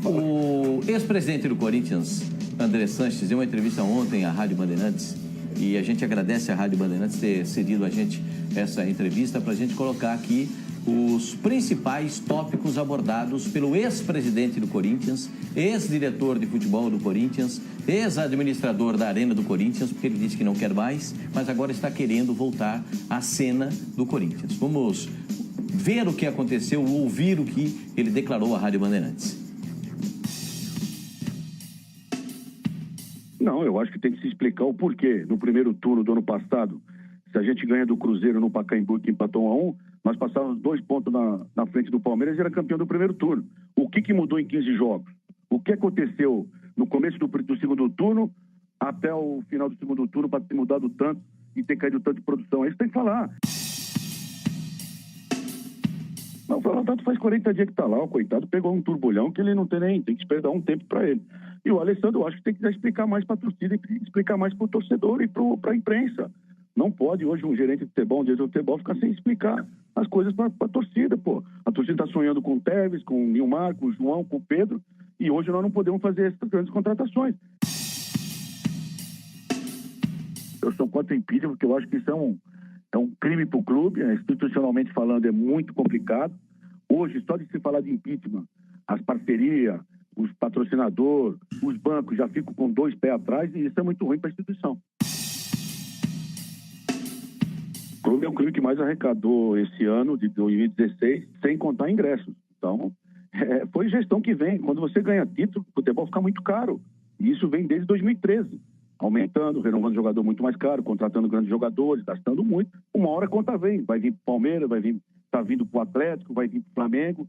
O ex-presidente do Corinthians, André Sanches, deu uma entrevista ontem à Rádio Bandeirantes e a gente agradece à Rádio Bandeirantes ter cedido a gente essa entrevista para a gente colocar aqui os principais tópicos abordados pelo ex-presidente do Corinthians, ex-diretor de futebol do Corinthians, ex-administrador da Arena do Corinthians, porque ele disse que não quer mais, mas agora está querendo voltar à cena do Corinthians. Vamos ver o que aconteceu, ouvir o que ele declarou à Rádio Bandeirantes. Não, eu acho que tem que se explicar o porquê. No primeiro turno do ano passado, se a gente ganha do Cruzeiro no Pacaembu, que empatou 1-1, nós passávamos 2 pontos na frente do Palmeiras e era campeão do primeiro turno. O que mudou em 15 jogos? O que aconteceu no começo do segundo turno até o final do segundo turno para ter mudado tanto e ter caído tanto de produção? Isso tem que falar. Não, o tanto faz 40 dias que está lá, o coitado pegou um turbulhão que ele não tem nem, tem que esperar um tempo para ele. E o Alessandro, eu acho que tem que explicar mais para a torcida e explicar mais para o torcedor e para a imprensa. Não pode hoje um gerente de futebol, um diretor de futebol, ficar sem explicar as coisas para a torcida, pô. A torcida está sonhando com o Tevez, com o Nilmar, com o João, com o Pedro, e hoje nós não podemos fazer essas grandes contratações. Eu sou contra o impeachment, porque eu acho que isso é um crime para o clube, institucionalmente falando é muito complicado. Hoje, só de se falar de impeachment, as parcerias, os patrocinadores, os bancos já ficam com 2 pés atrás e isso é muito ruim para a instituição. O clube é o clube que mais arrecadou esse ano, de 2016, sem contar ingressos. Então, foi gestão que vem. Quando você ganha título, o futebol fica muito caro. E isso vem desde 2013. Aumentando, renovando jogador muito mais caro, contratando grandes jogadores, gastando muito. Uma hora a conta vem. Vai vir para o Palmeiras, tá vindo para o Atlético, vai vir para o Flamengo.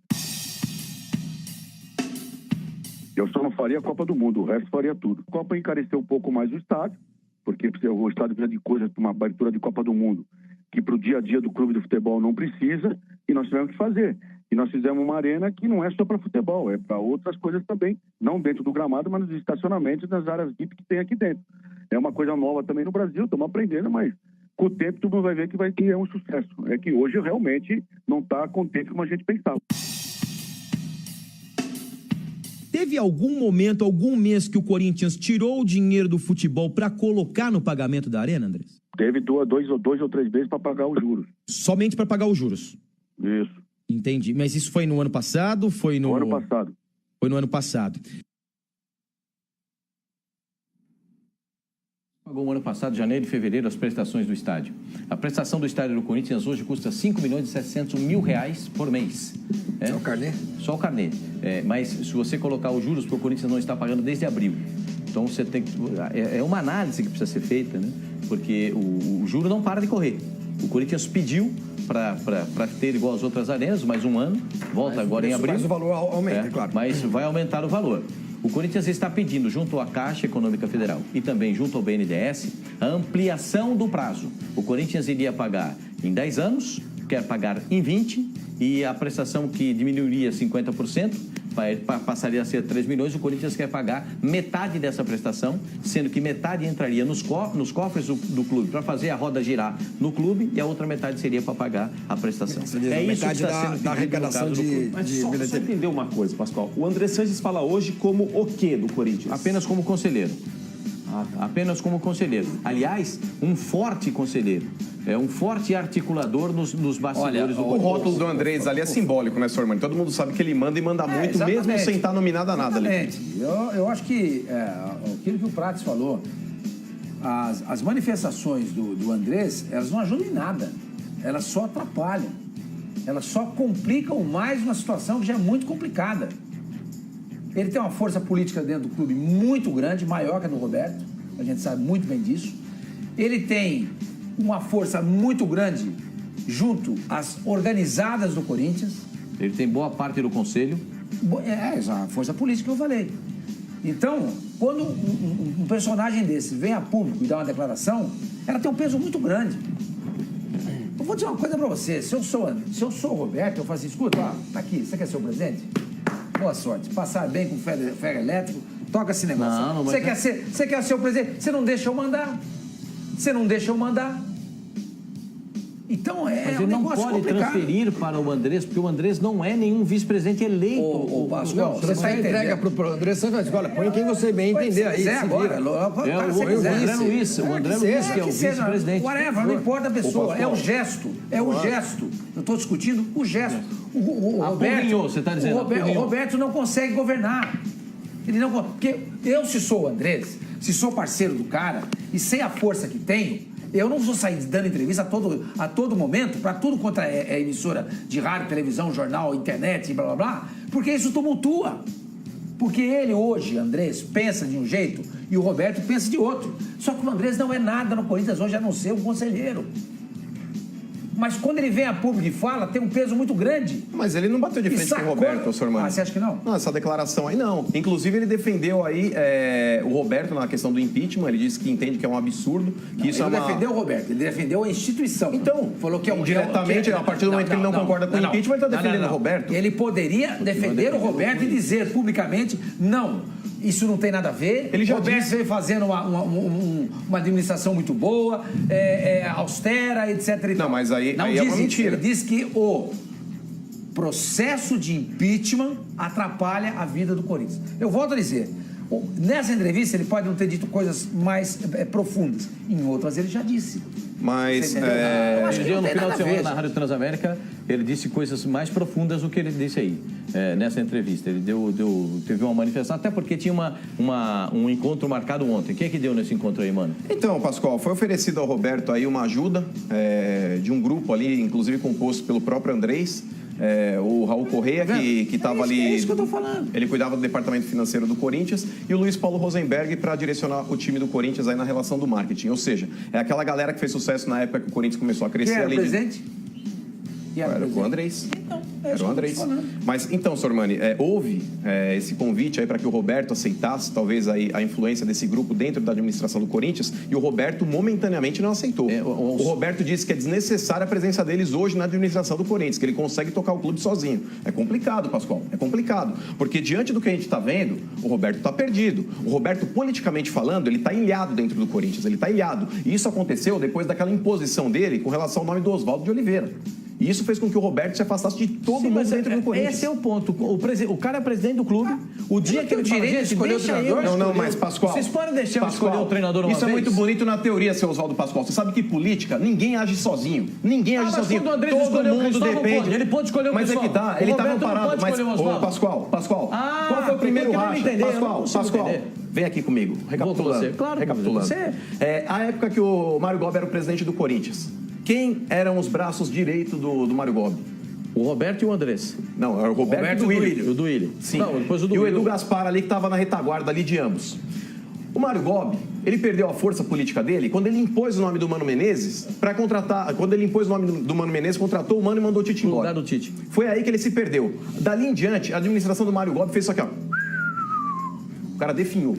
Eu só não faria a Copa do Mundo, o resto faria tudo. A Copa encareceu um pouco mais o estádio, porque o estádio precisa de coisas para uma abertura de Copa do Mundo que para o dia a dia do clube de futebol não precisa, e nós tivemos que fazer. E nós fizemos uma arena que não é só para futebol, é para outras coisas também, não dentro do gramado, mas nos estacionamentos, nas áreas VIP que tem aqui dentro. É uma coisa nova também no Brasil, estamos aprendendo, mas com o tempo todo mundo vai ver que é um sucesso. É que hoje realmente não está contente como a gente pensava. Teve algum momento, algum mês que o Corinthians tirou o dinheiro do futebol para colocar no pagamento da arena, Andrés? Teve dois ou três vezes para pagar os juros. Somente para pagar os juros? Isso. Entendi. Mas isso foi no ano passado? Foi no ano passado. Foi no ano passado. Pagou no ano passado, janeiro e fevereiro, as prestações do estádio. A prestação do estádio do Corinthians hoje custa R$5.700.000 por mês. Só o carnê? Só o carnê. Mas se você colocar os juros, porque o Corinthians não está pagando desde abril. Então você tem que... É uma análise que precisa ser feita, né? Porque o juro não para de correr. O Corinthians pediu para ter igual às outras arenas, mais um ano, volta agora em abril. Mas o valor aumenta, claro. Mas vai aumentar o valor. O Corinthians está pedindo, junto à Caixa Econômica Federal e também junto ao BNDES, a ampliação do prazo. O Corinthians iria pagar em 10 anos, quer pagar em 20, e a prestação que diminuiria 50%, passaria a ser 3 milhões, o Corinthians quer pagar metade dessa prestação, sendo que metade entraria nos cofres do clube para fazer a roda girar no clube e a outra metade seria para pagar a prestação. É isso que está sendo da arrecadação de Mas só entender uma coisa, Pascoal. O André Sanches fala hoje como o quê do Corinthians? Apenas como conselheiro. Apenas como conselheiro. Aliás, um forte conselheiro. É um forte articulador nos bastidores do Corinthians. O rótulo do Andrés ali é simbólico, né, senhor Armani? Todo mundo sabe que ele manda e manda muito, exatamente. mesmo sem estar nominado a nada ali. Eu acho que aquilo que o Prates falou, as manifestações do Andrés, elas não ajudam em nada. Elas só atrapalham. Elas só complicam mais uma situação que já é muito complicada. Ele tem uma força política dentro do clube muito grande, maior que a do Roberto. A gente sabe muito bem disso. Ele tem uma força muito grande junto às organizadas do Corinthians. Ele tem boa parte do conselho. A força política que eu falei. Então, quando um personagem desse vem a público e dá uma declaração, ela tem um peso muito grande. Eu vou dizer uma coisa pra você. Se eu sou o Roberto, eu falo assim, escuta, ó, tá aqui, você quer ser o presidente? Boa sorte. Passar bem com o ferro elétrico, toca esse negócio. Você quer ser o presidente? Você não deixa eu mandar. Você não deixa eu mandar. Então, Mas ele não pode transferir para o Andrés, porque o Andrés não é nenhum vice-presidente eleito. Pascoal, você está entrega para o André Santos, olha, põe quem você bem entender aí. É agora. O André Luiz, que é o vice-presidente. Whatever, não importa a pessoa, é o gesto. É o gesto. Eu estou discutindo o gesto. O Roberto, você está dizendo. O Roberto não consegue governar. Ele não, porque eu, se sou o Andrés, se sou parceiro do cara, e sem a força que tenho, eu não vou sair dando entrevista a todo momento, para tudo quanto é emissora de rádio, televisão, jornal, internet e blá blá blá, porque isso tumultua. Porque ele hoje, Andrés, pensa de um jeito e o Roberto pensa de outro. Só que o Andrés não é nada no Corinthians hoje, a não ser um conselheiro. Mas quando ele vem a público e fala, tem um peso muito grande. Mas ele não bateu de frente com o Roberto, Sr. Mano. Ah, você acha que não? Não, essa declaração aí não. Inclusive, ele defendeu aí o Roberto na questão do impeachment. Ele disse que entende que é um absurdo. Que Não, isso ele é uma... defendeu o Roberto, ele defendeu a instituição. Então, falou que é um... indiretamente, a partir do momento que ele não concorda com o impeachment, ele está defendendo o Roberto. Ele poderia defender o Roberto e dizer publicamente, não, isso não tem nada a ver. Ele já Roberto disse... veio fazendo uma administração muito boa, austera, etc. Não, mas aí não é diz uma isso. mentira. Ele diz que o processo de impeachment atrapalha a vida do Corinthians. Eu volto a dizer, nessa entrevista ele pode não ter dito coisas mais profundas. Em outras ele já disse. Mas eu acho que no final de semana ver. na Rádio Transamérica ele disse coisas mais profundas do que ele disse aí nessa entrevista. Ele teve uma manifestação, até porque tinha um encontro marcado ontem. O que é que deu nesse encontro aí, mano? Então, Pascoal, foi oferecido ao Roberto aí uma ajuda de um grupo ali, inclusive composto pelo próprio Andrés. O Raul Correia, que estava ali... É isso que eu estou falando. Ele cuidava do departamento financeiro do Corinthians, e o Luiz Paulo Rosenberg para direcionar o time do Corinthians aí na relação do marketing. Ou seja, é aquela galera que fez sucesso na época que o Corinthians começou a crescer. Quem era ali o presidente? Era o Andrés. Então, era o Andrés. Mas então, Sormani, houve esse convite aí para que o Roberto aceitasse talvez a influência desse grupo dentro da administração do Corinthians, e o Roberto momentaneamente não aceitou. O Roberto disse que é desnecessária a presença deles hoje na administração do Corinthians, que ele consegue tocar o clube sozinho. É complicado, Pascoal, é complicado. Porque diante do que a gente está vendo, o Roberto está perdido. O Roberto, politicamente falando, ele está ilhado dentro do Corinthians, ele está ilhado. E isso aconteceu depois daquela imposição dele com relação ao nome do Oswaldo de Oliveira. E isso fez com que o Roberto se afastasse de todo mundo dentro do Corinthians. Esse é o ponto. O cara é presidente do clube. O dia que ele fala, gente, escolher o treinador. Não, mas Pascoal... Vocês podem deixar eu escolher o treinador uma vez? Isso é muito bonito na teoria, seu Oswaldo Pascoal. Você sabe que política, ninguém age sozinho. Ninguém age sozinho. Todo mundo depende. Ele pode escolher o Mas pessoal. É que tá, ele estava parado. Mas, Pascoal, qual foi o primeiro racha? Pascoal, vem aqui comigo. Recapitulando. Claro, recapitulando. A época que o Mário Gobi era o presidente do Corinthians, quem eram os braços direitos do Mário Gobi? O Roberto e o Andrés. Não, era o Roberto e o Duílio. Sim. Não, depois e o Edu Gaspar ali que estava na retaguarda ali de ambos. O Mário Gobi, ele perdeu a força política dele quando ele impôs o nome do Mano Menezes para contratar. Quando ele impôs o nome do Mano Menezes, contratou o Mano e mandou o Tite embora. Do Tite. Foi aí que ele se perdeu. Dali em diante, a administração do Mário Gobi fez isso aqui, ó. O cara definhou.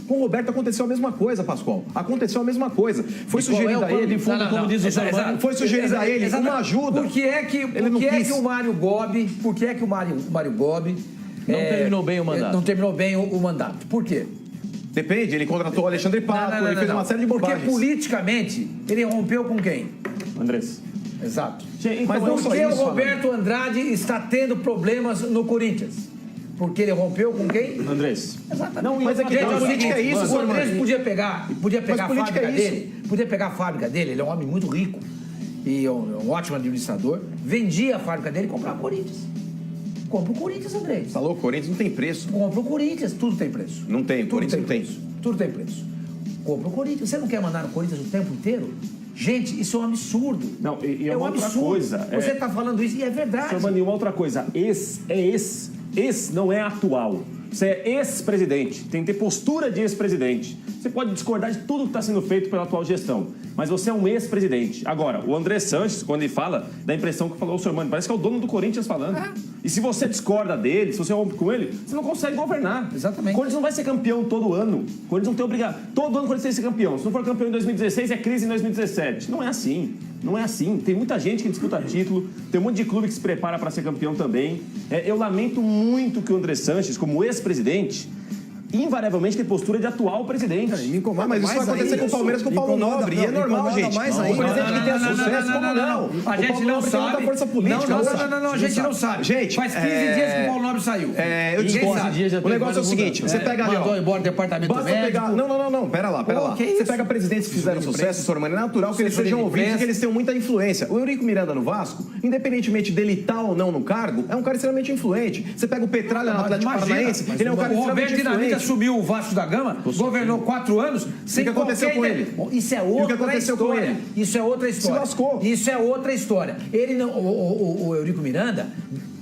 Com o Roberto aconteceu a mesma coisa, Pascoal. Aconteceu a mesma coisa. Foi sugerido a ele, como diz o Sormani, foi sugerido a ele uma ajuda. Por que é que o Mário Gobi, não terminou bem o mandato? Não terminou bem o mandato. Por quê? Depende, ele contratou o Alexandre Pato, ele fez uma série de bobagens. Porque politicamente, ele rompeu com quem? Andrés. Exato. Mas não por que o Roberto Andrade está tendo problemas no Corinthians? Porque ele rompeu com quem? Andrés. Exatamente. Não, mas aqui a política é isso, o Andrés podia pegar a fábrica dele. Podia pegar a fábrica dele, ele é um homem muito rico e um ótimo administrador. Vendia a fábrica dele e comprava o Corinthians. Compra o Corinthians, Andrés. Tá louco? O Corinthians não tem preço. Compra o Corinthians, tudo tem preço. Não tem, o Corinthians não tem. Tudo tem preço. Compra o Corinthians. Você não quer mandar no Corinthians o tempo inteiro? Gente, isso é um absurdo. Não, e é um uma outra absurdo. coisa. Você está falando isso e é verdade. Sr. Mani, uma outra coisa. Esse não é atual. Você é ex-presidente. Tem que ter postura de ex-presidente. Você pode discordar de tudo que está sendo feito pela atual gestão, mas você é um ex-presidente. Agora, o André Sanches, quando ele fala, dá a impressão que falou o Sr. Mani, parece que é o dono do Corinthians falando. E se você discorda dele, se você rompe com ele, você não consegue governar. Exatamente. O Corinthians não vai ser campeão todo ano. O Corinthians não tem obrigação. Todo ano o Corinthians tem que ser campeão. Se não for campeão em 2016, é crise em 2017. Não é assim. Não é assim. Tem muita gente que disputa título, tem um monte de clube que se prepara para ser campeão também. Eu lamento muito que o André Sanches, como ex-presidente, invariavelmente tem postura de atual presidente. Me incomoda Mas isso vai acontecer com o Palmeiras, com o Paulo Nobre. E é normal, gente. Mais O ainda. presidente que tem sucesso, como não? A gente não sabe. Força política. Não, a gente não sabe. Gente, faz 15 dias que o Paulo Nobre saiu. Eu discordo. sabe. O negócio é o seguinte, você pega ali, Mandou ó. embora o departamento Basta médico. pegar... Não, pera lá. que Você isso? pega presidentes que fizeram sucesso, Sormani, é natural que eles Assessoria sejam de ouvidos e imprensa. que eles tenham muita influência. O Eurico Miranda no Vasco, independentemente dele estar ou não no cargo, é um cara extremamente influente. Você pega o Petralha no Atlético Paranaense, ele é um cara O Roberto extremamente Dinamite influente. assumiu o Vasco da Gama, governou 4 anos, sem que aconteceu qualquer... com ele? Isso é E o que outra aconteceu com história. ele? Isso é outra história. lascou. Isso é outra história. Ele não... O Eurico Miranda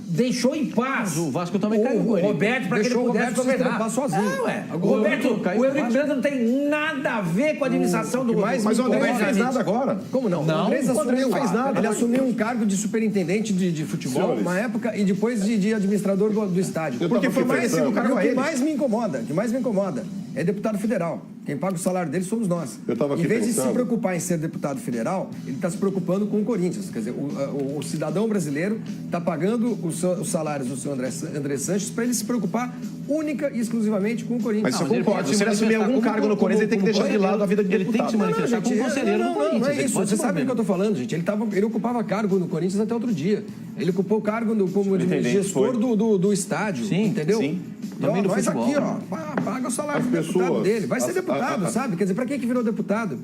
deixou em paz. Mas o Vasco também caiu com o ele. Roberto para que ele Deixou o pudesse Roberto se governar. estrepar sozinho. O Eurico Miranda não tem nada a ver com a administração do Mas o André não fez nada agora. Como não? Não, o Andrés o Andrés assumiu, não fez nada. Ele assumiu um cargo de superintendente de futebol, Senhores. uma época, e depois de administrador do estádio. Eu Porque tava foi aqui mais pensando. o cargo E o a que ele. mais me incomoda é deputado federal. Quem paga o salário dele somos nós. Eu tava aqui Em vez de se pensando. preocupar em ser deputado federal, ele está se preocupando com o Corinthians. Quer dizer, o cidadão brasileiro está pagando os salários do senhor André Sanches para ele se preocupar única e exclusivamente com o Corinthians. Mas isso eu Mas ele concordo. pode Se ele assumir algum manifestar cargo no Corinthians, ele tem que deixar de lado a vida de Ele tem que se deputado. manifestar como conselheiro do Corinthians. Não é Ele isso. pode Você se sabe do que eu estou falando, gente. Ele ocupava cargo no Corinthians até outro dia. Ele ocupou o cargo como Superintendente, gestor do estádio, Sim, entendeu? sim. E, Também do nós futebol. aqui, ó, paga o salário As do deputado pessoas- dele. Vai ser as- deputado, sabe? Quer dizer, pra que virou deputado?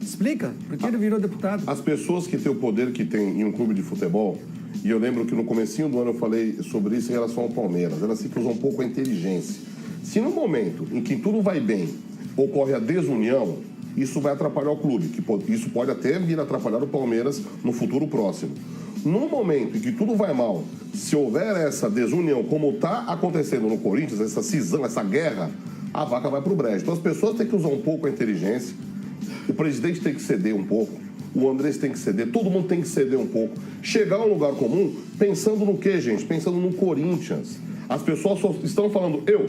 Explica. Por que ele virou deputado? As pessoas que têm o poder que tem em um clube de futebol, e eu lembro que no comecinho do ano eu falei sobre isso em relação ao Palmeiras, elas se usam um pouco a inteligência. Se no momento em que tudo vai bem, ocorre a desunião, isso vai atrapalhar o clube, isso pode até vir a atrapalhar o Palmeiras no futuro próximo. No momento em que tudo vai mal, se houver essa desunião, como está acontecendo no Corinthians, essa cisão, essa guerra, a vaca vai para o brejo. Então as pessoas têm que usar um pouco a inteligência, o presidente tem que ceder um pouco, o Andrés tem que ceder, todo mundo tem que ceder um pouco. Chegar a um lugar comum pensando no quê, gente? Pensando no Corinthians. As pessoas só estão falando eu.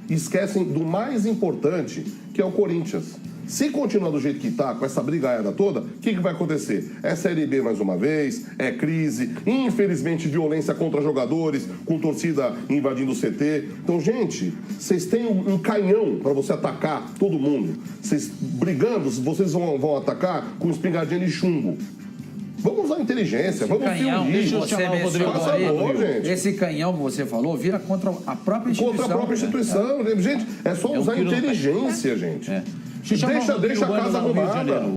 E esquecem do mais importante, que é o Corinthians. Se continuar do jeito que está, com essa brigaiada toda, o que vai acontecer? É Série B mais uma vez, é crise, infelizmente violência contra jogadores, com torcida invadindo o CT. Então, gente, vocês têm um canhão para você atacar todo mundo. Vocês brigando, vocês vão atacar com espingardinha de chumbo. Vamos usar a inteligência, vamos Canhão, unir. deixa eu chamar o Rodrigo Faça aí. amor, gente. Esse canhão que você falou vira contra a própria instituição. Contra a própria instituição. Gente, é só É um usar a tiro no pé. inteligência, gente. É. Deixa eu chamar o Deixa Rodrigo a casa Bueno lá no Rio de arrumada. Janeiro.